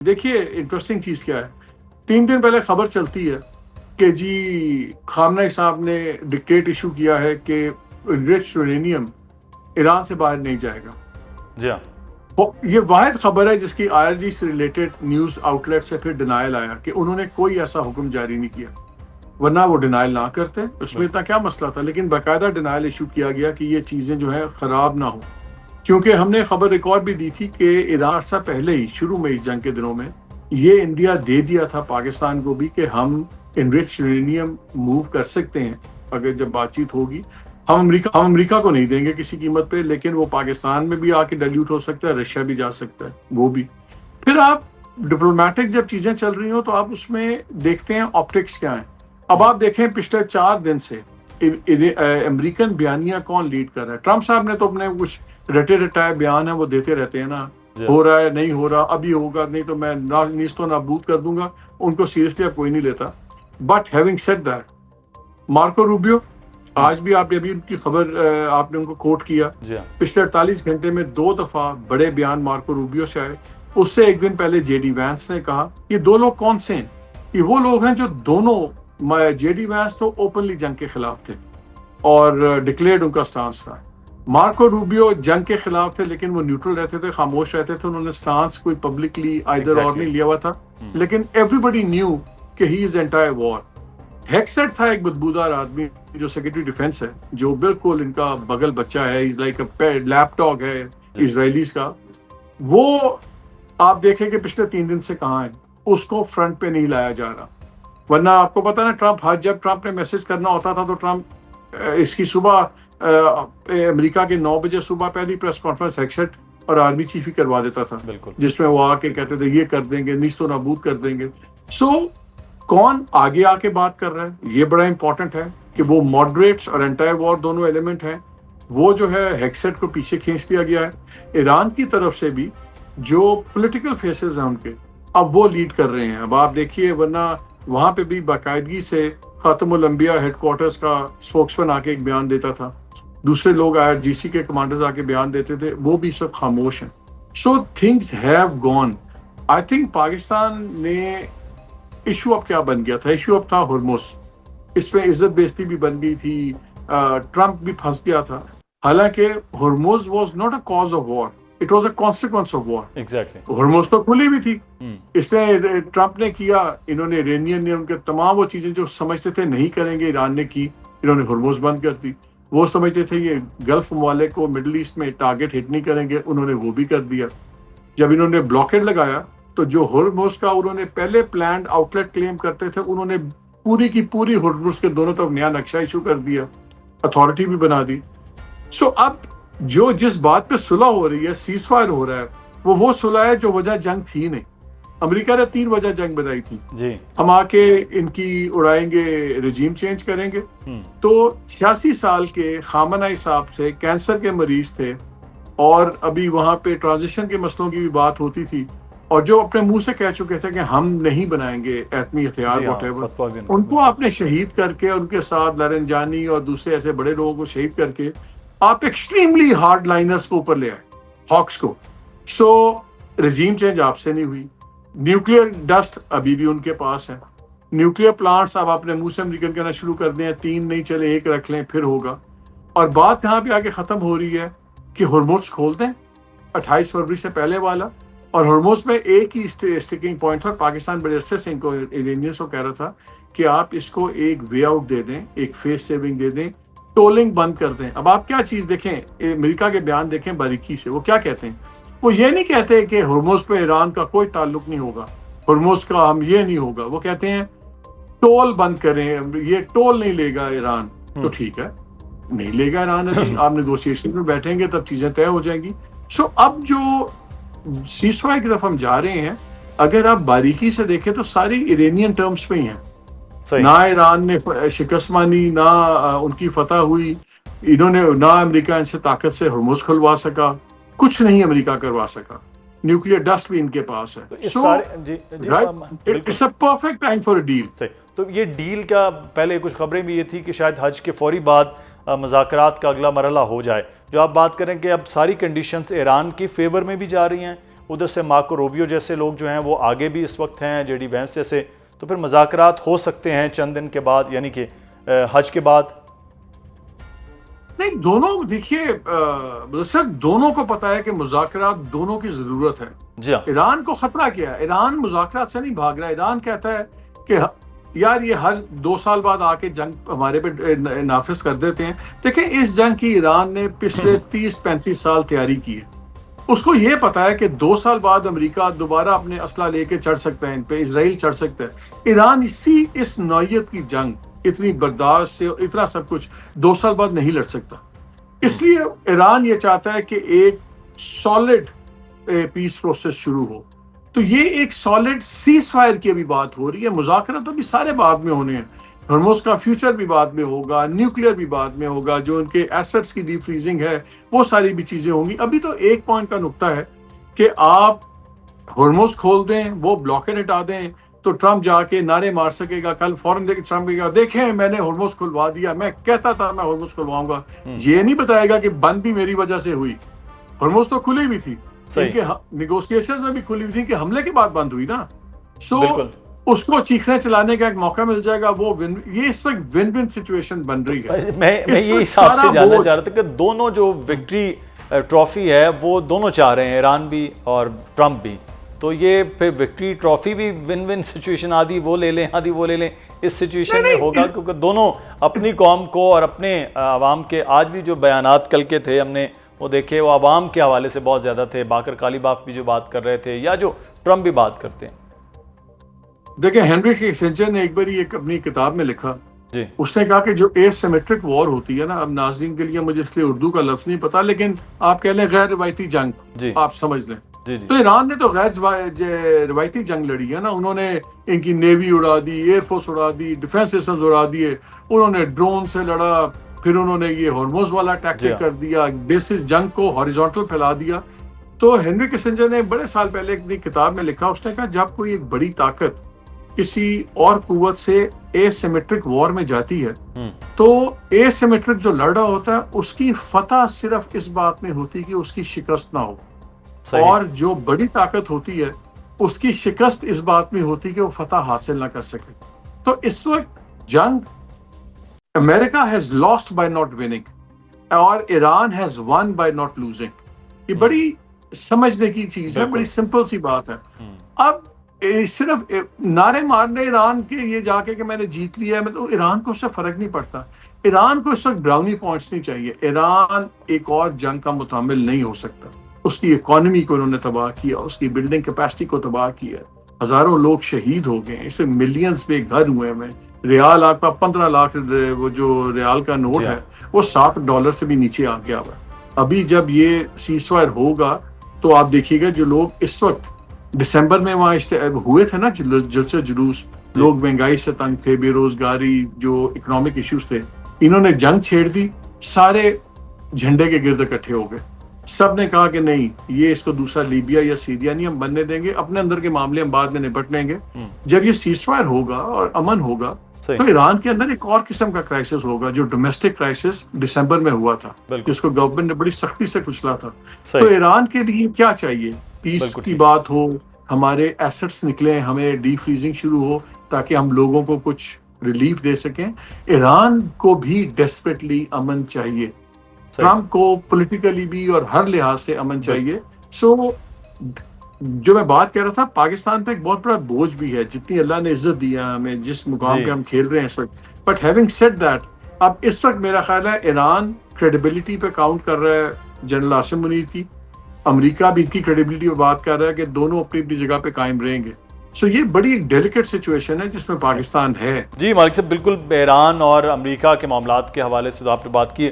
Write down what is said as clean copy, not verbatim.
देखिए इंटरेस्टिंग चीज़ क्या है, 3 दिन पहले खबर चलती है कि जी खामनेई साहब ने डिक्टेट इशू किया है कि एनरिच्ड यूरेनियम ईरान से बाहर नहीं जाएगा। जी हाँ। ये वाहिद खबर है जिसकी आईआरजी से रिलेटेड न्यूज़ आउटलेट से फिर डिनायल आया कि उन्होंने कोई ऐसा हुक्म जारी नहीं किया, वरना वो डिनायल ना करते, उसमें इतना क्या मसला था। लेकिन बाकायदा डिनायल इशू किया गया कि ये चीज़ें जो है ख़राब ना हो, क्योंकि हमने खबर रिकॉर्ड भी दी थी कि ईरान से पहले ही शुरू में इस जंग के दिनों में ये इंडिया दे दिया था पाकिस्तान को भी कि हम इनरिच्ड यूरेनियम मूव कर सकते हैं अगर जब बातचीत होगी। हम अमेरिका को नहीं देंगे किसी कीमत पे, लेकिन वो पाकिस्तान में भी आके डाइल्यूट हो सकता है, रशिया भी जा सकता है, वो भी। फिर आप डिप्लोमेटिक जब चीजें चल रही हो तो आप उसमें देखते हैं ऑप्टिक्स क्या है। अब आप देखें पिछले 4 दिन से अमेरिकन बयानिया कौन लीड कर रहा है। ट्रंप साहब ने तो अपने कुछ रटे रटाए बयान है वो देते रहते हैं ना, हो रहा है नहीं हो रहा, अभी होगा नहीं तो मैं नीस्तो नाबूद कर दूंगा, उनको सीरियसली अब कोई नहीं लेता। But having said that, Marco Rubio आज भी आपने अभी उनकी खबर आपने उनको कोट किया, पिछले 48 घंटे में 2 दफा बड़े बयान मार्को रूबियो से आए। उससे एक दिन पहले जेडी वैंस ने कहा। ये 2 लोग कौन से हैं? ये वो लोग हैं जो दोनों, जेडी वैंस तो ओपनली जंग के खिलाफ थे और डिक्लेयर्ड उनका स्टांस था। मार्को रूबियो जंग के खिलाफ थे लेकिन वो न्यूट्रल रहते थे, खामोश रहते थे, उन्होंने स्टांस कोई पब्लिकली आइदर और नहीं लिया हुआ था, लेकिन एवरीबडी न्यू कि ही इज एंटायर वॉर। हेक्सेट था एक बदबूदार आदमी जो सेक्रेटरी डिफेंस है, जो बिल्कुल इनका बगल बच्चा है, इज लाइक अ लैपटॉप है इजरायलीज का। वो आप देखें कि पिछले 3 दिन से कहाँ है, उसको फ्रंट पे नहीं लाया जा रहा। वरना आपको पता ना, जब ट्रंप ने मैसेज करना होता था तो ट्रंप इसकी सुबह अमेरिका के 9 बजे सुबह पहली प्रेस कॉन्फ्रेंस हेक्सेट और आर्मी चीफ ही करवा देता था, जिसमें वो आके कहते थे ये कर देंगे, नीस्तो नाबूद कर देंगे। सो कौन आगे आके बात कर रहा है, ये बड़ा इंपॉर्टेंट है कि वो मॉडरेट्स और एंटायर वॉर दोनों एलिमेंट हैं, वो जो है हेक्सेट को पीछे खींच दिया गया है। ईरान की तरफ से भी जो पॉलिटिकल फेसेस हैं उनके, अब वो लीड कर रहे हैं। अब आप देखिए, वरना वहां पे भी बाकायदगी से खातमुल अंबिया हेडक्वार्टर्स का स्पोक्समैन आके एक बयान देता था, दूसरे लोग आईआरजीसी के कमांडर्स आके बयान देते थे, वो भी सब खामोश हैं। So things have gone. I think Pakistan ने इशू अब क्या बन गया था, इशू अब था हुर्मुस, इसमें इज्जत बेइज्जती भी बन गई थी, ट्रंप भी फंस गया था। हालांकि Hormuz was not a cause of war, it was a consequence of war. Exactly, Hormuz तो खुली भी थी, इसलिए ट्रंप ने किया, इन्होंने इरानियन ने उनके तमाम वो चीजें जो समझते थे नहीं करेंगे ईरान ने की, इन्होंने हुर्मुस बंद कर दी। वो समझते थे ये गल्फ ममालिक को मिडल ईस्ट में टारगेट हिट नहीं करेंगे, उन्होंने वो भी कर दिया। जब इन्होंने ब्लॉकेड लगाया तो जो हुर्मुस का उन्होंने पहले प्लान आउटलेट क्लेम करते थे, उन्होंने पूरी की पूरी हुर्मुस के दोनों तरफ नया नक्शा इशू कर दिया, अथॉरिटी भी बना दी। सो अब जो जिस बात पे सुलह हो रही है, सीज फायर हो रहा है, वो सुलह है जो वजह जंग थी नहीं। अमेरिका ने 3 वजह जंग बनाई थी जी। हम आके इनकी उड़ाएंगे, रिजीम चेंज करेंगे। तो 86 साल के खामनेई साहब से कैंसर के मरीज थे और अभी वहां पे ट्रांजिशन के मसलों की भी बात होती थी, और जो अपने मुंह से कह चुके थे कि हम नहीं बनाएंगे एटमी हथियार व्हाटएवर, उनको आपने शहीद करके, उनके साथ लारेंजानी और दूसरे ऐसे बड़े लोगों को शहीद करके आप एक्सट्रीमली हार्ड लाइनर्स को ऊपर ले आए, हॉक्स को। सो रिजीम चेंज आपसे नहीं हुई। न्यूक्लियर डस्ट अभी भी उनके पास है। न्यूक्लियर प्लांट्स अब अपने मुंह से अमेरिकन कहना शुरू कर दें, 3 नहीं चले 1 रख लें फिर होगा। और बात यहाँ पे आके खत्म हो रही है कि हुर्मुस खोल दें 28 फरवरी से पहले वाला, और हुर्मुस में एक ही स्टिकिंग पॉइंट था। पाकिस्तान बड़े अरसे से इनको इरानियंस को कह रहा था कि आप इसको एक वे आउट दे दें, एक फेस सेविंग दे दें, टोलिंग बंद कर दें। अब आप क्या चीज देखें, अमेरिका के बयान देखें बारीकी से, वो क्या कहते हैं। वो ये नहीं कहते कि हुर्मुस पे ईरान का कोई ताल्लुक नहीं होगा, हुर्मुस का हम ये नहीं होगा। वो कहते हैं टोल बंद करें, ये टोल नहीं लेगा ईरान, तो ठीक है, नहीं लेगा ईरान, आप नेगोशिएशन में बैठेंगे तब चीजें तय हो जाएंगी। सो अब जो सीजफायर की तरफ हम जा रहे हैं, अगर आप बारीकी से देखें तो सारी इरानियन टर्म्स पे ही हैं। ना ईरान ने शिकस्त मानी, ना उनकी फतह हुई, इन्होंने ना अमेरिका इनसे ताकत से हुर्मुस खुलवा सका, कुछ नहीं अमेरिका करवा सका। न्यूक्लियर डस्ट भी इनके पास है। It's a perfect time for a deal. तो ये डील का पहले कुछ खबरें भी ये थी कि शायद हज के फौरी बाद मुज़ाकरात का अगला मरहला हो जाए। जो आप बात करें कि अब सारी कंडीशंस ईरान की फेवर में भी जा रही हैं, उधर से मार्को रूबियो जैसे लोग जो हैं वो आगे भी इस वक्त हैं, जेडी वेंस जैसे, तो फिर मुज़ाकरात हो सकते हैं चंद दिन के बाद, यानी कि हज के बाद। नहीं, दोनों देखिए सर, दोनों को पता है कि मुज़ाकरात दोनों की जरूरत है। जी हाँ। ईरान को खतरा क्या है? ईरान मुज़ाकरात से नहीं भाग रहा। ईरान कहता है कि यार ये हर 2 साल बाद आके जंग हमारे पे नाफिज कर देते हैं। देखिए, इस जंग की ईरान ने पिछले 30-35 साल तैयारी की है। उसको ये पता है कि 2 साल बाद अमेरिका दोबारा अपने असला लेके चढ़ सकता है इन पे, इसराइल चढ़ सकता है। ईरान इस नौयत की जंग, इतनी बर्दाश्त से इतना सब कुछ 2 साल बाद नहीं लड़ सकता। इसलिए ईरान ये चाहता है कि एक सॉलिड पीस प्रोसेस शुरू हो। तो ये एक सॉलिड सीज फायर की अभी बात हो रही है। मुज़ाकरात तो अभी सारे बाद में होने हैं। हॉर्मुज़ का फ्यूचर भी बाद में होगा, न्यूक्लियर भी बाद में होगा, जो उनके एसेट्स की डीप फ्रीजिंग है वो सारी भी चीजें होंगी। अभी तो एक पॉइंट का नुक्ता है कि आप हॉर्मुज़ खोल दें, वो ब्लॉकेड हटा दें, तो ट्रंप जाके नारे मार सकेगा। कल फौरन देखे ट्रंप कहेगा, देखें मैंने हॉर्मुज़ खुलवा दिया, मैं कहता था मैं हॉर्मुज़ खुलवाऊंगा। ये नहीं बताएगा कि बंद भी मेरी वजह से हुई। हॉर्मुज़ तो खुली भी थी, इनके निगोशिएशन में भी खुली हुई थी कि हमले के बाद बंद हुई ना। सो उसको चीखने चलाने का एक मौका मिल जाएगा। वो ये इस वक्त विन विन सिचुएशन बन रही है। मैं ये हिसाब से जानना चाह रहा था कि दोनों जो विक्ट्री ट्रॉफी है वो दोनों चाह रहे हैं, ईरान भी और ट्रंप भी, तो ये फिर विक्ट्री ट्रॉफी भी विन विन सिचुएशन, आदि वो ले लें आदि वो ले लें, इस सिचुएशन में होगा। क्योंकि दोनों अपनी कौम को और अपने आवाम के, आज भी जो बयानात कल के थे हमने वो देखे, वो आवाम के हवाले से बहुत ज़्यादा थे। बाकर कालीबाफ भी जो बात कर रहे थे, या जो ट्रंप भी बात करते हैं। देखिए, हेनरी किसिंजर ने एक बार एक अपनी किताब में लिखा जी, उसने कहा कि जो एसिमेट्रिक वॉर होती है ना, अब नाज़रीन के लिए मुझे इसलिए उर्दू का लफ्ज़ नहीं पता, लेकिन आप कह लें गैर रिवायती जंग, जी, आप समझ लें। जी, जी। तो ईरान ने तो गैर रिवायती जंग लड़ी है ना। उन्होंने इनकी नेवी उड़ा दी, एयरफोर्स उड़ा दी, डिफेंस सिस्टम्स उड़ा दिए, उन्होंने ड्रोन से लड़ा, फिर उन्होंने ये हॉर्मुज़ वाला टैक्टिक कर दिया, बेसिस जंग को हॉरिजॉन्टल फैला दिया। तो हेनरी किसिंजर ने बड़े साल पहले अपनी किताब में लिखा, उसने कहा जब कोई एक बड़ी ताकत किसी और कुव्वत से एसिमेट्रिक वॉर में जाती है, तो एसिमेट्रिक जो लड़ रहा होता है उसकी फतह सिर्फ इस बात में होती है कि उसकी शिकस्त ना हो, और जो बड़ी ताकत होती है उसकी शिकस्त इस बात में होती है कि वो फतह हासिल ना कर सके। तो इस वक्त जंग America has lost by not winning और Iran has won by not losing. ये बड़ी समझने की चीज है, बड़ी सिंपल सी बात है। अब सिर्फ नारे मारने ईरान के ये जाके कि मैंने जीत लिया है, मतलब ईरान को उससे फर्क नहीं पड़ता। ईरान को इस वक्त ब्राउनी पॉइंट्स नहीं चाहिए। ईरान एक और जंग का मुतामिल नहीं हो सकता। उसकी इकोनॉमी को उन्होंने तबाह किया, उसकी बिल्डिंग कैपेसिटी को तबाह किया, हजारों लोग शहीद हो गए, इससे मिलियंस पे घर हुए हैं। रियाल आपका 15 लाख, वो जो रियाल का नोट है वो $7 से भी नीचे आ गया हुआ। अभी जब ये सीज़फायर होगा तो आप देखिएगा जो लोग इस वक्त दिसंबर में वहाँ हुए थे ना जलसे जुलूस, लोग महंगाई से तंग थे, बेरोजगारी, जो इकोनॉमिक इश्यूज थे, इन्होंने जंग छेड़ दी, सारे झंडे के गिर्द इकट्ठे हो गए। सब ने कहा कि नहीं, ये इसको दूसरा लीबिया या सीरिया नहीं हम बनने देंगे, अपने अंदर के मामले हम बाद में निपट लेंगे। जब ये सीज़फायर होगा और अमन होगा तो ईरान के अंदर एक और किस्म का क्राइसिस होगा, जो डोमेस्टिक क्राइसिस दिसंबर में हुआ था, जिसको गवर्नमेंट ने बड़ी सख्ती से कुचला था। तो ईरान के लिए क्या चाहिए? पीस की बात हो, हमारे एसेट्स निकले, हमें डी फ्रीजिंग शुरू हो ताकि हम लोगों को कुछ रिलीफ दे सकें। ईरान को भी डेस्परेटली अमन चाहिए, ट्रंप को पॉलिटिकली भी और हर लिहाज से अमन चाहिए। सो जो मैं बात कर रहा था, पाकिस्तान पे एक बहुत बड़ा बोझ भी है, जितनी अल्लाह ने इज्जत दिया हमें, जिस मुकाम पे हम खेल रहे हैं इस वक्त। बट हैविंग सेड दैट, अब इस वक्त मेरा ख्याल है ईरान क्रेडिबिलिटी पे काउंट कर रहा है जनरल आसिम मुनीर की, अमेरिका भी इनकी क्रेडिबिलिटी पे बात कर रहा है कि दोनों अपनी अपनी जगह पे कायम रहेंगे। सो ये बड़ी एक डेलिकेट सिचुएशन है जिसमें पाकिस्तान है। जी मालिक साहब, बिल्कुल ईरान और अमेरिका के मामलात के हवाले से तो आपने बात की।